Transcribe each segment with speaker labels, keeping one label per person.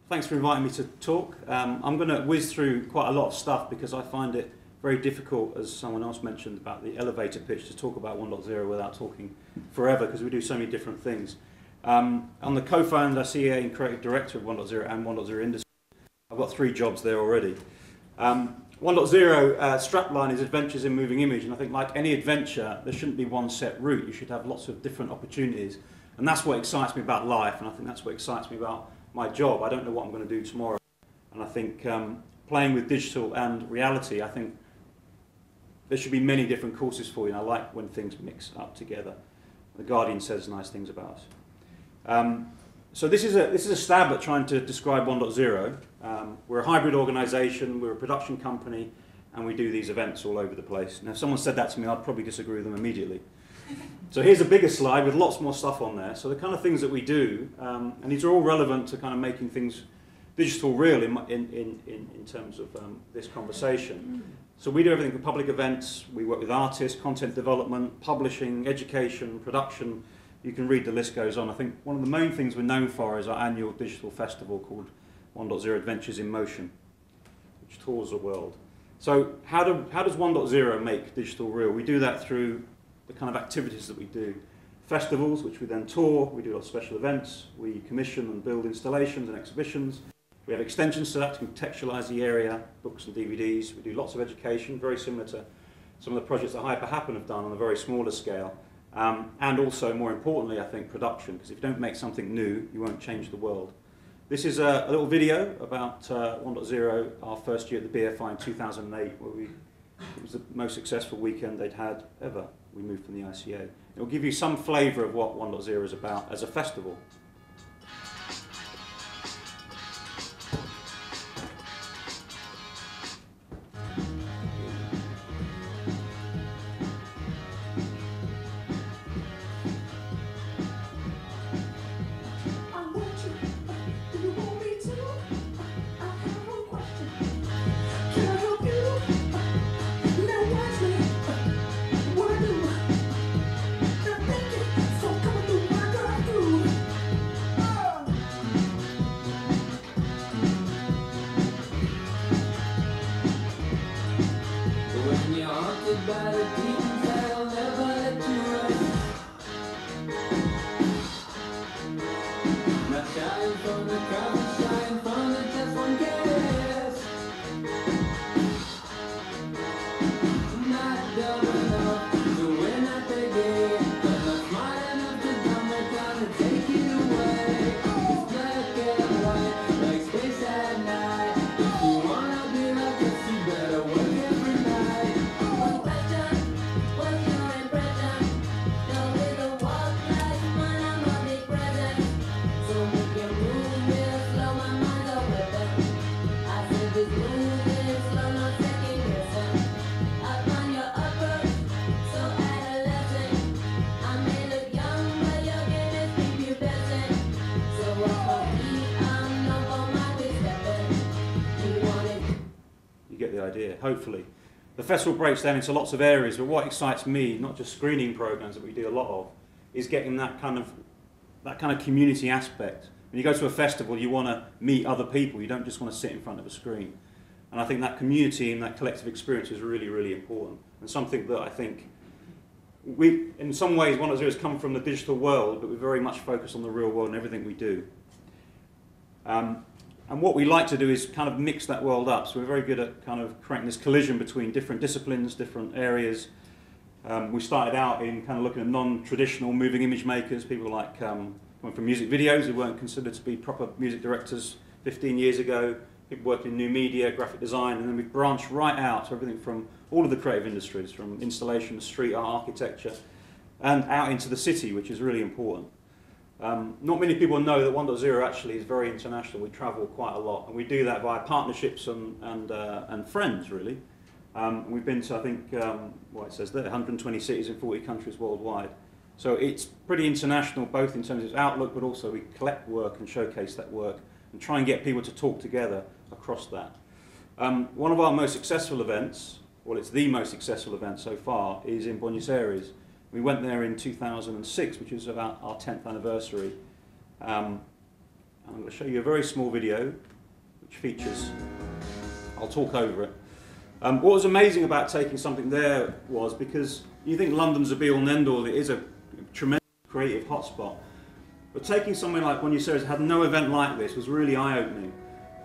Speaker 1: Thanks for inviting me to talk. I'm going to whiz through quite a lot of stuff because I find it very difficult, as someone else mentioned about the elevator pitch, to talk about 1.0 without talking forever because we do so many different things. I'm the co-founder, CEO and creative director of 1.0 and 1.0 Industries. I've got 3 jobs there already. 1.0 strapline is adventures in moving image, and I think like any adventure there shouldn't be one set route. You should have lots of different opportunities, and that's what excites me about life, and I think that's what excites me about my job. I don't know what I'm going to do tomorrow, and I think playing with digital and reality, I think there should be many different courses for you, and I like when things mix up together. The Guardian says nice things about us. So this is a stab at trying to describe 1.0. We're a hybrid organisation, we're a production company, and we do these events all over the place. Now if someone said that to me, I'd probably disagree with them immediately. So here's a bigger slide with lots more stuff on there. So the kind of things that we do, and these are all relevant to kind of making things digital real in terms of this conversation. So we do everything from public events, we work with artists, content development, publishing, education, production. You can read, the list goes on. I think one of the main things we're known for is our annual digital festival called 1.0 Adventures in Motion, which tours the world. So how does 1.0 make digital real? We do that through the kind of activities that we do. Festivals, which we then tour, we do lots of special events, we commission and build installations and exhibitions. We have extensions to that to contextualise the area, books and DVDs. We do lots of education, very similar to some of the projects that Hyper Happen have done on a very smaller scale. And also, more importantly, I think, production, because if you don't make something new, you won't change the world. This is a little video about 1.0, our first year at the BFI in 2008, where it was the most successful weekend they'd had ever. We moved from the ICA. It will give you some flavour of what 1.0 is about as a festival. Idea, hopefully. The festival breaks down into lots of areas, but what excites me, not just screening programs that we do a lot of, is getting that kind of community aspect. When you go to a festival, you want to meet other people, you don't just want to sit in front of a screen. And I think that community and that collective experience is really, really important, and something that I think we, in some ways, 1.0 has come from the digital world, but we're very much focused on the real world and everything we do. And what we like to do is kind of mix that world up. So we're very good at kind of creating this collision between different disciplines, different areas. We started out in kind of looking at non-traditional moving image makers, people like coming from music videos who weren't considered to be proper music directors 15 years ago, people working in new media, graphic design, and then we've branched right out to everything from all of the creative industries, from installation, street art, architecture, and out into the city, which is really important. Not many people know that 1.0 actually is very international. We travel quite a lot, and we do that via partnerships and friends, really. We've been to, I think, what it says there, 120 cities in 40 countries worldwide. So it's pretty international, both in terms of its outlook, but also we collect work and showcase that work and try and get people to talk together across that. One of our most successful events, well, it's the most successful event so far, is in Buenos Aires. We went there in 2006, which was about our 10th anniversary. And I'm going to show you a very small video which features, I'll talk over it. What was amazing about taking something there was, because you think London's a be-all and end-all, it is a tremendous creative hotspot. But taking somewhere like OneDotZero had no event like this was really eye-opening.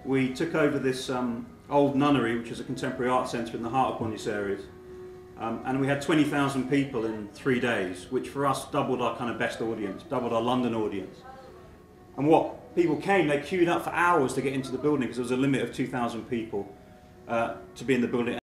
Speaker 1: We took over this old nunnery, which is a contemporary art centre in the heart of OneDotZero, and we had 20,000 people in 3 days, which for us doubled our kind of best audience, doubled our London audience. And what people came, they queued up for hours to get into the building because there was a limit of 2,000 people to be in the building.